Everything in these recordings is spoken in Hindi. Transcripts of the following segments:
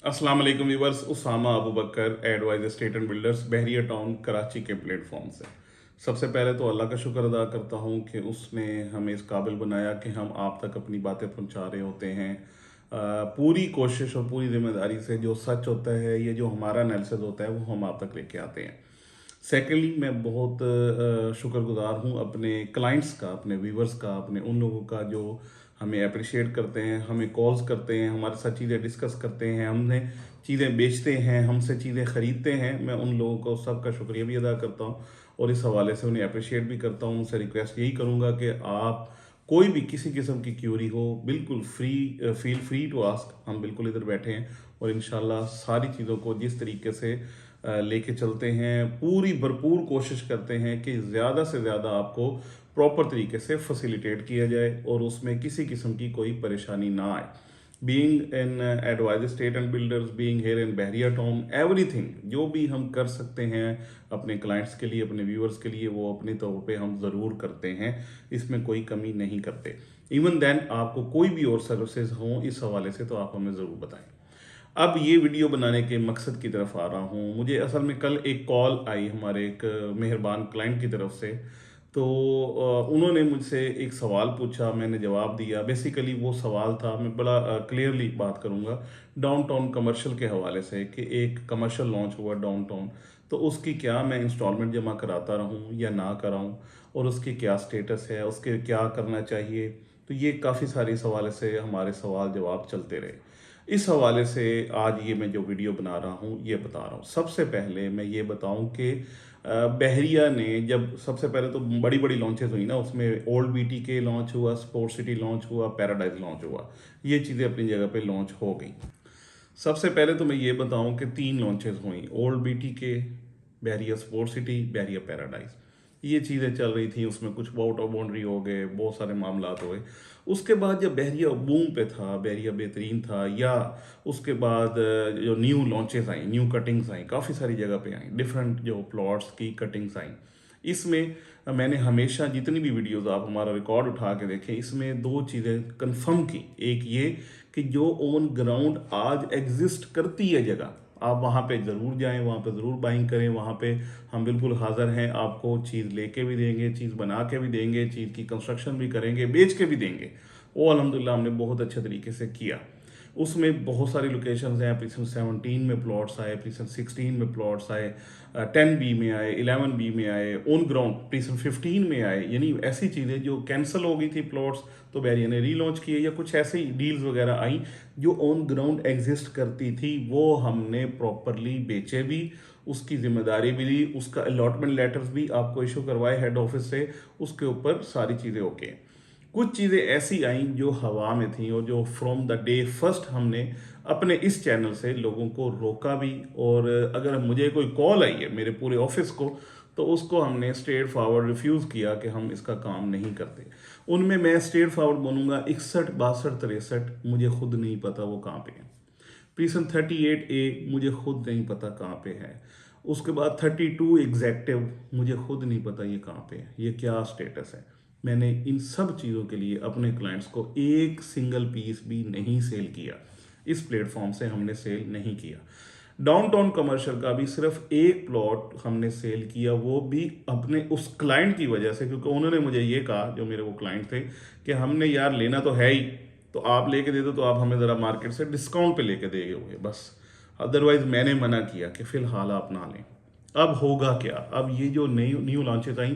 अस्सलाम वालेकुम viewers. Usama Abu Bakar advise state and builders Bahria town Karachi के प्लेटफॉर्म से सबसे पहले तो अल्लाह का शुक्र अदा करता हूँ कि उसने हमें इस काबिल बनाया कि हम आप तक अपनी बातें पहुँचा रहे होते हैं। पूरी कोशिश और पूरी जिम्मेदारी से जो सच होता है, ये जो हमारा एनालिसिस होता है, वो हम आप तक लेके आते हैं। सेकेंडली, मैं बहुत शुक्रगुजार हूँ अपने क्लाइंट्स का, अपने व्यूवर्स का, अपने उन लोगों का जो हमें अप्रिशिएट करते हैं, हमें कॉल्स करते हैं, हमारे साथ चीज़ें डिस्कस करते हैं, हमने चीज़ें बेचते हैं, हमसे चीज़ें ख़रीदते हैं। मैं उन लोगों को सबका शुक्रिया भी अदा करता हूँ और इस हवाले से उन्हें अप्रिशिएट भी करता हूँ। उनसे रिक्वेस्ट यही करूँगा कि आप कोई भी किसी किस्म की क्यूरी हो, बिल्कुल फील फ्री टू आस्क। हम बिल्कुल इधर बैठे हैं और इंशाल्लाह सारी चीज़ों को जिस तरीके से लेके चलते हैं, पूरी भरपूर कोशिश करते हैं कि ज़्यादा से ज़्यादा आपको प्रॉपर तरीके से फैसिलिटेट किया जाए और उसमें किसी किस्म की कोई परेशानी ना आए। Being in advise state and builders, being here in Bahria town, everything जो भी हम कर सकते हैं अपने क्लाइंट्स के लिए, अपने व्यूअर्स के लिए, वो अपने तौर पे हम ज़रूर करते हैं। इसमें कोई कमी नहीं करते। इवन देन आपको कोई भी और सर्विसेज हों इस हवाले से तो आप हमें ज़रूर बताएं। अब ये वीडियो बनाने के मकसद की तरफ आ रहा हूँ। मुझे असल में कल एक कॉल आई हमारे एक मेहरबान क्लाइंट की तरफ से। तो उन्होंने मुझसे एक सवाल पूछा, मैंने जवाब दिया। बेसिकली वो सवाल था, मैं बड़ा क्लियरली बात करूँगा, डाउनटाउन कमर्शियल के हवाले से कि एक कमर्शियल लॉन्च हुआ डाउनटाउन, तो उसकी क्या मैं इंस्टॉलमेंट जमा कराता रहूँ या ना कराऊँ, और उसकी क्या स्टेटस है, उसके क्या करना चाहिए। तो ये काफ़ी सारे सवाल से हमारे सवाल जवाब चलते रहे। इस हवाले से आज ये मैं जो वीडियो बना रहा हूँ ये बता रहा हूँ। सबसे पहले मैं ये बताऊँ कि बहरिया ने जब सबसे पहले तो बड़ी बड़ी लॉन्चेस हुई ना, उसमें ओल्ड बीटी के लॉन्च हुआ, स्पोर्ट सिटी लॉन्च हुआ, पैराडाइज लॉन्च हुआ। ये चीज़ें अपनी जगह पे लॉन्च हो गई। सबसे पहले तो मैं ये बताऊं कि 3 लॉन्चेस हुई, ओल्ड बीटी के, बहरिया स्पोर्ट सिटी, बहरिया पैराडाइज। ये चीज़ें चल रही थी, उसमें कुछ आउट ऑफ बाउंड्री हो गए, बहुत सारे मामला हो गए। उसके बाद जब बहरिया बूम पे था, बहरिया बेहतरीन था, या उसके बाद जो न्यू लॉन्चेस आई, न्यू कटिंग्स आई, काफ़ी सारी जगह पे आई, डिफरेंट जो प्लॉट्स की कटिंग्स आई। इसमें मैंने हमेशा जितनी भी वीडियोस आप हमारा रिकॉर्ड उठा के देखें, इसमें 2 चीज़ें कंफर्म की। एक ये कि जो ऑन ग्राउंड आज एग्जिस्ट करती है जगह, आप वहाँ पे ज़रूर जाएं, वहाँ पे ज़रूर बाइंग करें। वहाँ पे हम बिल्कुल हाज़िर हैं, आपको चीज़ लेके भी देंगे, चीज़ बना के भी देंगे, चीज़ की कंस्ट्रक्शन भी करेंगे, बेच के भी देंगे। वो अल्हम्दुलिल्लाह हमने बहुत अच्छे तरीके से किया। उसमें बहुत सारी लोकेशंस हैं। प्रीसन 17 में प्लॉट्स आए, प्रीसन 16 में प्लॉट्स आए, 10B में आए, 11B में आए, ऑन ग्राउंड प्रीसन 15 में आए। यानी ऐसी चीज़ें जो कैंसिल हो गई थी प्लॉट्स, तो बैरिया ने रीलॉन्च किए, या कुछ ऐसी डील्स वगैरह आई जो ऑन ग्राउंड एग्जिस्ट करती थी, वो हमने प्रॉपरली बेचे भी, उसकी जिम्मेदारी भी ली, उसका अलॉटमेंट लेटर्स भी आपको इशू करवाए हेड ऑफिस से, उसके ऊपर सारी चीज़ें ओके। कुछ चीज़ें ऐसी आई जो हवा में थी और जो फ्रॉम द डे फर्स्ट हमने अपने इस चैनल से लोगों को रोका भी। और अगर मुझे कोई कॉल आई है मेरे पूरे ऑफिस को, तो उसको हमने स्ट्रेट फॉरवर्ड रिफ्यूज़ किया कि हम इसका काम नहीं करते। उनमें मैं स्ट्रेट फॉरवर्ड बोलूँगा 61, 62, 63 मुझे खुद नहीं पता वो कहाँ पे है। प्रीसन 38A मुझे खुद नहीं पता कहाँ पे है। उसके बाद 32 एग्जैक्टिव मुझे खुद नहीं पता ये कहाँ पे है, ये क्या स्टेटस है। मैंने इन सब चीज़ों के लिए अपने क्लाइंट्स को एक सिंगल पीस भी नहीं सेल किया। इस प्लेटफॉर्म से हमने सेल नहीं किया। डाउनटाउन कमर्शियल का भी सिर्फ एक प्लॉट हमने सेल किया, वो भी अपने उस क्लाइंट की वजह से, क्योंकि उन्होंने मुझे ये कहा, जो मेरे वो क्लाइंट थे, कि हमने यार लेना तो है ही, तो आप लेके दे दो, तो आप हमें ज़रा मार्केट से डिस्काउंट पे लेके दे गए बस। अदरवाइज मैंने मना किया कि फ़िलहाल आप ना लें। अब होगा क्या, अब ये जो न्यू न्यू लॉन्चेज आई,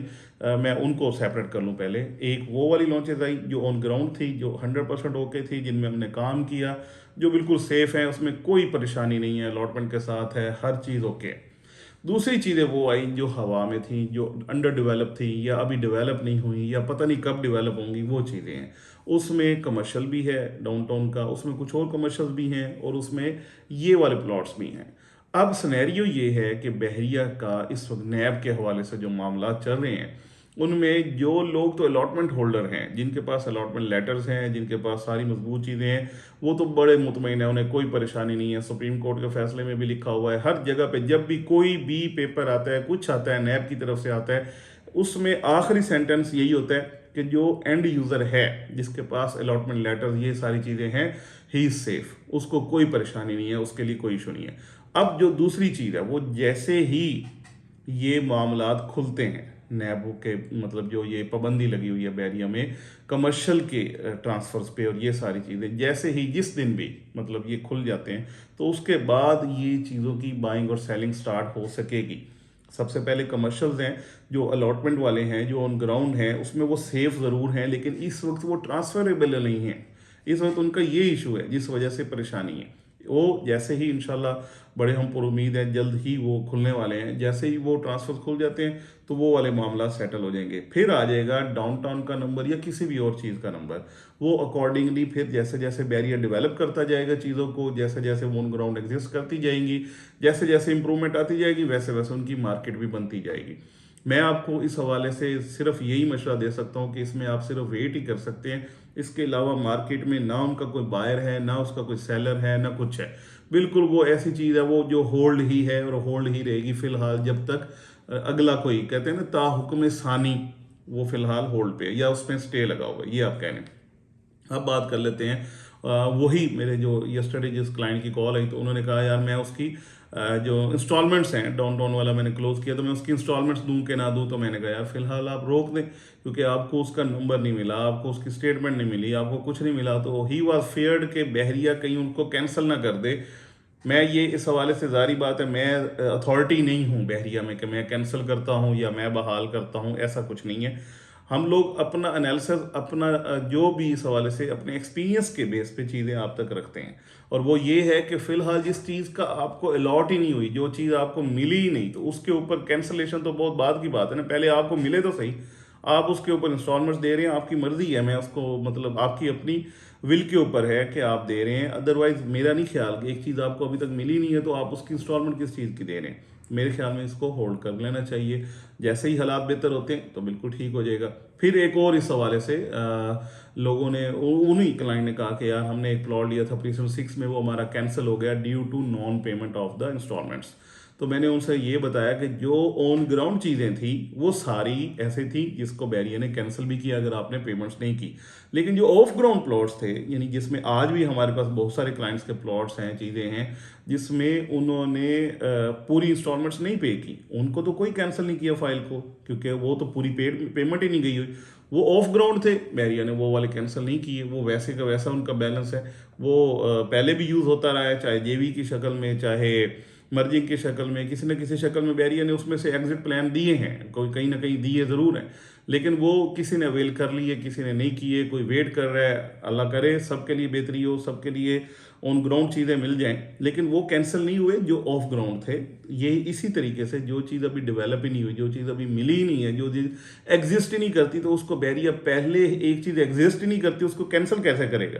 मैं उनको सेपरेट कर लूँ पहले। एक वो वाली लॉन्चेज आई जो ऑन ग्राउंड थी, जो 100% ओके थी, जिनमें हमने काम किया, जो बिल्कुल सेफ़ है, उसमें कोई परेशानी नहीं है, अलॉटमेंट के साथ है, हर चीज़ ओके है। दूसरी चीज़ें वो आई जो हवा में थी, जो अंडर डेवलप थी, या अभी डेवलप नहीं हुई, या पता नहीं कब डेवलप होंगी, वो चीज़ें हैं। उसमें कमर्शियल भी है डाउनटाउन का, उसमें कुछ और कमर्शियल भी हैं, और उसमें ये वाले प्लॉट्स भी हैं। अब सिनेरियो ये है कि बहरिया का इस वक्त नैब के हवाले से जो मामला चल रहे हैं, उनमें जो लोग तो अलॉटमेंट होल्डर हैं, जिनके पास अलॉटमेंट लेटर्स हैं, जिनके पास सारी मजबूत चीज़ें हैं, वो तो बड़े मुतमईन हैं, उन्हें कोई परेशानी नहीं है। सुप्रीम कोर्ट के फैसले में भी लिखा हुआ है, हर जगह पे जब भी कोई भी पेपर आता है, कुछ आता है नैब की तरफ से आता है, उसमें आखिरी सेंटेंस यही होता है कि जो एंड यूज़र है, जिसके पास अलॉटमेंट लेटर ये सारी चीज़ें हैं, ही इज़ सेफ, उसको कोई परेशानी नहीं है, उसके लिए कोई इशू नहीं है। अब जो दूसरी चीज़ है, वो जैसे ही ये मामलात खुलते हैं, नैब के मतलब जो ये पाबंदी लगी हुई है बहरिया में कमर्शियल के ट्रांसफर्स पे और ये सारी चीज़ें, जैसे ही जिस दिन भी मतलब ये खुल जाते हैं, तो उसके बाद ये चीज़ों की बाइंग और सेलिंग स्टार्ट हो सकेगी। सबसे पहले कमर्शियल्स हैं, जो अलॉटमेंट वाले हैं, जो ऑन ग्राउंड हैं, उसमें वो सेफ ज़रूर हैं, लेकिन इस वक्त वो ट्रांसफरेबल नहीं हैं। इस वक्त उनका ये इशू है जिस वजह से परेशानी है। वो जैसे ही इंशाल्लाह बड़े हम पर उम्मीद हैं जल्द ही वो खुलने वाले हैं, जैसे ही वो ट्रांसफर खुल जाते हैं तो वो वाले मामला सेटल हो जाएंगे। फिर आ जाएगा डाउनटाउन का नंबर या किसी भी और चीज़ का नंबर। वो अकॉर्डिंगली फिर जैसे जैसे बैरियर डेवलप करता जाएगा चीज़ों को, जैसे जैसे वो ऑन ग्राउंड एग्जिस्ट करती जाएंगी, जैसे जैसे इंप्रूवमेंट आती जाएगी, वैसे वैसे उनकी मार्केट भी बनती जाएगी। मैं आपको इस हवाले से सिर्फ यही मशवरा दे सकता हूँ कि इसमें आप सिर्फ वेट ही कर सकते हैं। इसके अलावा मार्केट में ना उनका कोई बायर है, ना उसका कोई सेलर है, ना कुछ है। बिल्कुल वो ऐसी चीज़ है वो जो होल्ड ही है और होल्ड ही रहेगी फिलहाल, जब तक अगला कोई कहते हैं ना ताहुक्म सानी, वो फिलहाल होल्ड पे या उसमें स्टे लगा होगा, ये आप कह रहे हैं। अब बात कर लेते हैं वही मेरे जो यस्टरडे जिस क्लाइंट की कॉल आई, तो उन्होंने कहा यार मैं उसकी जो इंस्टॉलमेंट्स हैं, डाउन वाला मैंने क्लोज किया, तो मैं उसकी इंस्टॉलमेंट्स दूं कि ना दूं। तो मैंने कहा यार फिलहाल आप रोक दें, क्योंकि आपको उसका नंबर नहीं मिला, आपको उसकी स्टेटमेंट नहीं मिली, आपको कुछ नहीं मिला। तो ही वॉज फेयर्ड के बहरिया कहीं उनको कैंसिल ना कर दे। मैं ये इस हवाले से जारी बात है, मैं अथॉरिटी नहीं हूँ बहरिया में कि मैं कैंसिल करता हूँ या मैं बहाल करता हूँ, ऐसा कुछ नहीं है। हम लोग अपना एनालिसिस, अपना जो भी इस हवाले से अपने एक्सपीरियंस के बेस पे चीज़ें आप तक रखते हैं, और वो ये है कि फ़िलहाल जिस चीज़ का आपको अलॉट ही नहीं हुई, जो चीज़ आपको मिली ही नहीं, तो उसके ऊपर कैंसलेशन तो बहुत बाद की बात है ना, पहले आपको मिले तो सही। आप उसके ऊपर इंस्टॉलमेंट्स दे रहे हैं, आपकी मर्जी है, मैं उसको मतलब आपकी अपनी विल के ऊपर है कि आप दे रहे हैं। अदरवाइज मेरा नहीं ख्याल कि एक चीज़ आपको अभी तक मिली नहीं है तो आप उसकी इंस्टॉलमेंट किस चीज़ की दे रहे हैं। मेरे ख्याल में इसको होल्ड कर लेना चाहिए, जैसे ही हालात बेहतर होते हैं तो बिल्कुल ठीक हो जाएगा। फिर एक और इस हवाले से लोगों ने, उन्हीं क्लाइंट ने कहा कि यार हमने एक प्लॉट लिया था प्रीसम 6 में, वो हमारा कैंसिल हो गया due to non payment of the instalments. तो मैंने उनसे ये बताया कि जो ऑन ग्राउंड चीज़ें थी वो सारी ऐसे थी जिसको बैरियर ने कैंसिल भी किया अगर आपने पेमेंट्स नहीं की। लेकिन जो ऑफ ग्राउंड प्लॉट्स थे, यानी जिसमें आज भी हमारे पास बहुत सारे क्लाइंट्स के प्लॉट्स हैं, चीज़ें हैं जिसमें उन्होंने पूरी इंस्टॉलमेंट्स नहीं पे की, उनको तो कोई कैंसिल नहीं किया फाइल को, क्योंकि वो तो पूरी पेमेंट ही नहीं गई हुई। वो ऑफ ग्राउंड थे, बैरियर ने वो वाले कैंसिल नहीं किए, वो वैसे का वैसा उनका बैलेंस है। वो पहले भी यूज़ होता रहा है, चाहे जेवी की शक्ल में, चाहे मर्जिंग की शक्ल में, किसी न किसी शक्ल में बैरियर ने उसमें से एग्जिट प्लान दिए हैं, कोई कहीं ना कहीं दिए ज़रूर हैं। लेकिन वो किसी ने अवेल कर लिए, किसी ने नहीं किए, कोई वेट कर रहा है। अल्लाह करे सबके लिए बेहतरी हो, सबके लिए ऑन ग्राउंड चीज़ें मिल जाएं, लेकिन वो कैंसिल नहीं हुए जो ऑफ ग्राउंड थे। ये इसी तरीके से जो चीज़ अभी डेवलप ही नहीं हुई, जो चीज़ अभी मिली ही नहीं है, जो चीज़ एग्जिस्ट ही नहीं करती, तो उसको बैरियर पहले एक चीज़ एग्जिस्ट ही नहीं करती उसको कैंसिल कैसे करेगा।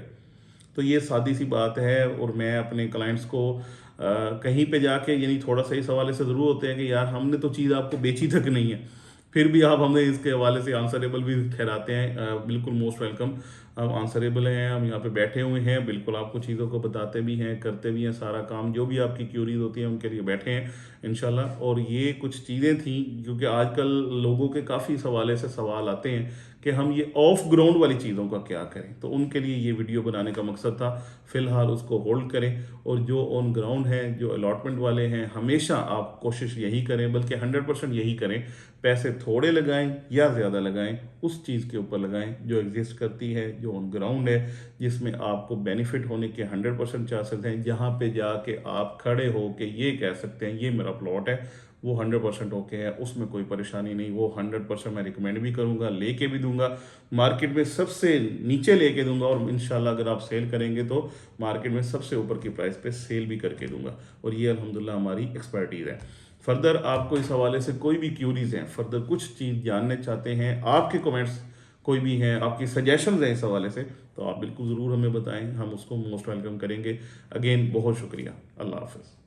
तो ये सादी सी बात है। और मैं अपने क्लाइंट्स को कहीं पे जाके यानी थोड़ा सा इस हवाले से ज़रूर होते हैं कि यार हमने तो चीज़ आपको बेची तक नहीं है, फिर भी आप हमें इसके हवाले से आंसरेबल भी ठहराते हैं। बिल्कुल मोस्ट वेलकम, हम आंसरेबल हैं, हम यहाँ पे बैठे हुए हैं, बिल्कुल आपको चीज़ों को बताते भी हैं, करते भी हैं, सारा काम जो भी आपकी क्यूरीज होती हैं उनके लिए बैठे हैं इंशाल्लाह। और ये कुछ चीज़ें थी क्योंकि आजकल लोगों के काफ़ी इस हवाले से सवाल आते हैं कि हम ये ऑफ ग्राउंड वाली चीज़ों का क्या करें, तो उनके लिए ये वीडियो बनाने का मकसद था। फिलहाल उसको होल्ड करें, और जो ऑन ग्राउंड है, जो अलॉटमेंट वाले हैं, हमेशा आप कोशिश यही करें, बल्कि 100% यही करें, पैसे थोड़े लगाएं या ज़्यादा लगाएं, उस चीज़ के ऊपर लगाएं जो एग्जिस्ट करती है, जो ऑन ग्राउंड है, जिसमें आपको बेनिफिट होने के 100% चांसेस हैं, जहाँ पे जाके आप खड़े हो के ये कह सकते हैं ये मेरा प्लॉट है, वो 100% ओके है, उसमें कोई परेशानी नहीं। वो 100% मैं रिकमेंड भी करूँगा, लेके भी दूंगा, मार्केट में सबसे नीचे लेके दूंगा, और इंशाल्लाह अगर आप सेल करेंगे तो मार्केट में सबसे ऊपर की प्राइस पे सेल भी करके दूंगा। और ये अल्हम्दुलिल्लाह हमारी एक्सपर्टीज़ है। फर्दर आपको इस हवाले से कोई भी क्यूरीज हैं, फर्दर कुछ चीज़ जानने चाहते हैं, आपके कमेंट्स कोई भी हैं, आपकी सजेशंस हैं इस हवाले से, तो आप बिल्कुल ज़रूर हमें बताएं, हम उसको मोस्ट वेलकम करेंगे। अगेन बहुत शुक्रिया। अल्लाह हाफ़िज़।